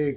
1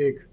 1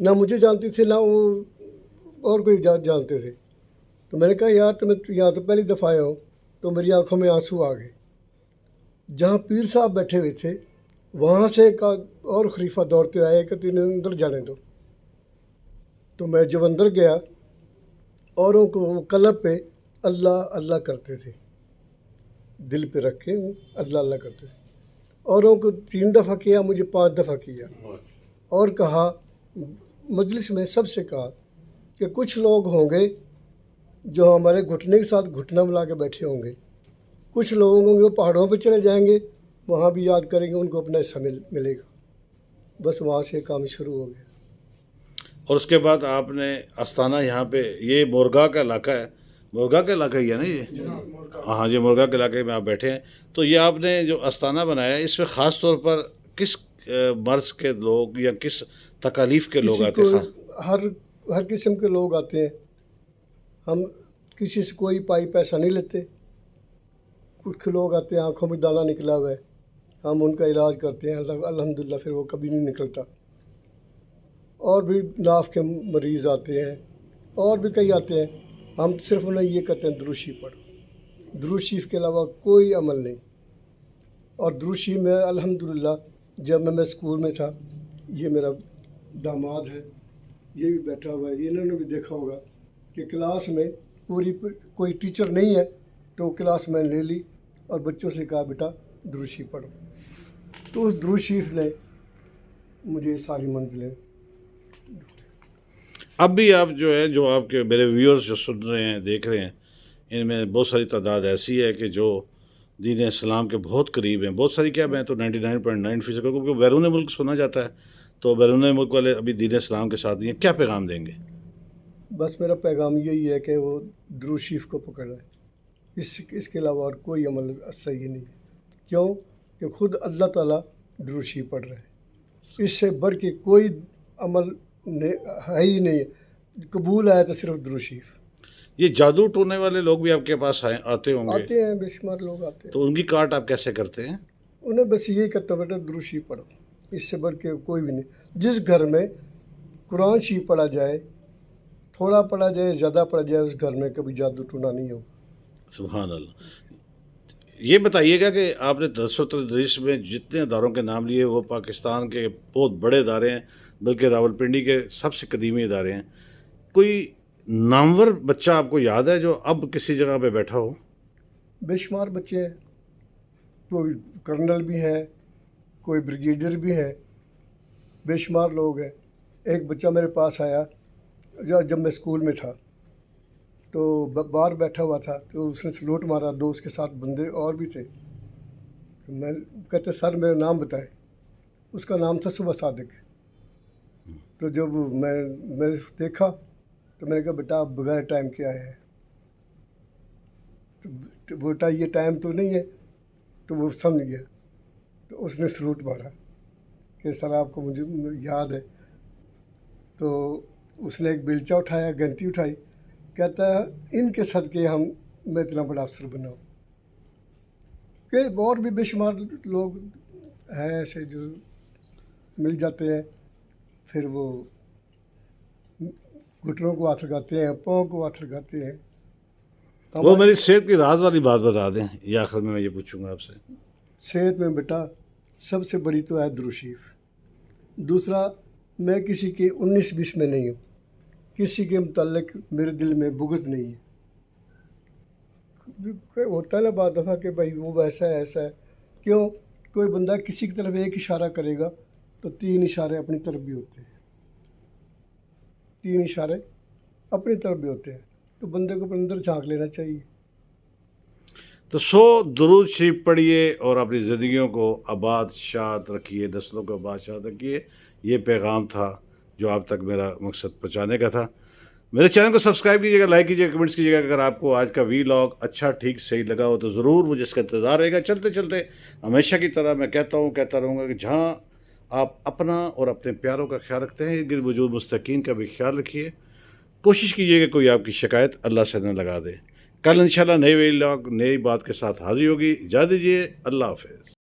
نہ مجھے جانتی تھی نہ وہ اور کوئی جانتے تھے. تو میں نے کہا یار تو میں یہاں تو پہلی دفعہ آیا ہوں. تو میری آنکھوں میں آنسو آ گئے. جہاں پیر صاحب بیٹھے ہوئے تھے وہاں سے ایک اور خلیفہ دوڑتے آئے کہ تین اندر جانے دو. تو میں جب اندر گیا اوروں کو وہ قلب پہ اللہ اللہ کرتے تھے, دل پہ رکھے اللہ اللہ کرتے تھے. اوروں کو 3 دفعہ کیا, مجھے 5 دفعہ کیا. اور کہا مجلس میں سب سے کہا کہ کچھ لوگ ہوں گے جو ہمارے گھٹنے کے ساتھ گھٹنا ملا کے بیٹھے ہوں گے, کچھ لوگ ہوں گے وہ پہاڑوں پہ چلے جائیں گے, وہاں بھی یاد کریں گے, ان کو اپنا حصہ ملے گا. بس وہاں سے کام شروع ہو گیا. اور اس کے بعد آپ نے استانہ یہاں پہ, یہ مورگا کا علاقہ ہے, مورگا کا علاقہ ہی ہے نا یہ؟ ہاں یہ مورگا کے علاقے میں آپ بیٹھے ہیں. تو یہ آپ نے جو استانہ بنایا ہے اس میں خاص طور پر کس مرض کے لوگ یا کس تکالیف کے لوگ آتے ہیں؟ ہر قسم کے لوگ آتے ہیں. ہم کسی سے کوئی پیسہ نہیں لیتے. کچھ لوگ آتے ہیں آنکھوں میں دانہ نکلا ہوا ہے, ہم ان کا علاج کرتے ہیں, الحمدللہ پھر وہ کبھی نہیں نکلتا. اور بھی ناف کے مریض آتے ہیں, اور بھی کئی آتے ہیں. ہم صرف انہیں یہ کہتے ہیں درود شریف پڑھو. درود شریف کے علاوہ کوئی عمل نہیں. اور درود شریف میں الحمدللہ جب میں اسکول میں تھا, یہ میرا داماد ہے, یہ بھی بیٹھا ہوا ہے, انہوں نے بھی دیکھا ہوگا کہ کلاس میں کوئی ٹیچر نہیں ہے تو کلاس میں لے لی اور بچوں سے کہا بیٹا درود شریف پڑھو. تو اس درود شریف نے مجھے ساری منزلیں. اب بھی آپ جو ہے, جو آپ کے میرے ویورز جو سن رہے ہیں دیکھ رہے ہیں, ان میں بہت ساری تعداد ایسی ہے کہ جو دین اسلام کے بہت قریب ہیں. بہت ساری کیا, میں تو 99.9% کیونکہ بیرون ملک سنا جاتا ہے, تو بیرون ملک والے ابھی دین اسلام کے ساتھ نہیں ہیں. کیا پیغام دیں گے؟ بس میرا پیغام یہی ہے کہ وہ درود شریف کو پکڑ لیں. اس کے علاوہ اور کوئی عمل صحیح نہیں ہے. کیوں کہ خود اللہ تعالیٰ درود شریف پڑھ رہے ہیں. اس سے بڑھ کے کوئی عمل ہے ہی نہیں. قبول ہے تو صرف درود شریف. یہ جادو ٹونے والے لوگ بھی آپ کے پاس آتے ہوں گے؟ آتے ہیں, بے شمار لوگ آتے ہیں. تو ان کی کاٹ آپ کیسے کرتے ہیں؟ انہیں بس یہی کہتا ہوں بیٹا درود شریف پڑھو. اس سے بڑھ کے کوئی بھی نہیں. جس گھر میں قرآن شریف پڑھا جائے, تھوڑا پڑھا جائے زیادہ پڑھا جائے, اس گھر میں کبھی جادو ٹونا نہیں ہوگا. سبحان اللہ. یہ بتائیے گا کہ آپ نے درس و تدریس میں جتنے اداروں کے نام لیے وہ پاکستان کے بہت بڑے ادارے ہیں, بلکہ راولپنڈی کے سب سے قدیمی ادارے ہیں. کوئی نامور بچہ آپ کو یاد ہے جو اب کسی جگہ پہ بیٹھا ہو؟ بے شمار بچے ہیں. کوئی کرنل بھی ہیں, کوئی بریگیڈیئر بھی ہیں, بے شمار لوگ ہیں. ایک بچہ میرے پاس آیا جب میں اسکول میں تھا, تو باہر بیٹھا ہوا تھا, تو اس نے سلوٹ مارا. 2 اس کے ساتھ بندے اور بھی تھے. میں کہتے سر میرا نام بتائے. اس کا نام تھا صبح صادق. تو جب میں دیکھا تو میں نے کہا بیٹا آپ بغیر ٹائم کے آئے ہیں. تو بیٹا یہ ٹائم تو نہیں ہے. تو وہ سمجھ گیا, تو اس نے سلوٹ مارا کہ سر آپ کو مجھے یاد ہے. تو اس نے ایک بیلچہ اٹھایا, گھنٹی اٹھائی, کہتا ہے ان کے صدقے میں اتنا بڑا افسر بنا ہوں. کہ اور بھی بے شمار لوگ ہیں ایسے جو مل جاتے ہیں, پھر وہ گھٹنوں کو ہاتھ لگاتے ہیں, پاؤں کو ہاتھ لگاتے ہیں. وہ میری صحت کی راز والی بات بتا دیں, یہ آخر میں یہ پوچھوں گا آپ سے. صحت میں بیٹا سب سے بڑی تو ہے درود شریف. دوسرا, میں کسی کے 19-20 میں نہیں ہوں. کسی کے متعلق میرے دل میں بغض نہیں ہے. ہوتا ہے نا بعض دفعہ کہ بھائی وہ ویسا ہے ایسا ہے. کیوں؟ کوئی بندہ کسی کی طرف ایک اشارہ کرے گا تو 3 اشارے اپنی طرف بھی ہوتے ہیں. 3 اشارے اپنی طرف بھی ہوتے ہیں. تو بندے کو اپنے اندر جھانک لینا چاہیے. تو 100 درود شریف پڑھیے اور اپنی زندگیوں کو آباد شاد رکھیے, نسلوں کو آباد شاد رکھیے. یہ پیغام تھا جو آپ تک میرا مقصد پہنچانے کا تھا. میرے چینل کو سبسکرائب کیجیے گا, لائک کیجیے گا, کمنٹس کیجیے گا. اگر آپ کو آج کا ویلاگ اچھا ٹھیک صحیح لگا ہو تو ضرور مجھے اس کا انتظار رہے گا. چلتے چلتے ہمیشہ کی طرح میں کہتا رہوں گا کہ جہاں آپ اپنا اور اپنے پیاروں کا خیال رکھتے ہیں, ارد وجود مستقین کا بھی خیال رکھیے. کوشش کیجیے کہ کوئی آپ کی شکایت اللہ سے نہ لگا دے. کل انشاءاللہ نئے ویلاگ نئی بات کے ساتھ حاضر ہوگی. اجازت دیجیے. اللہ حافظ.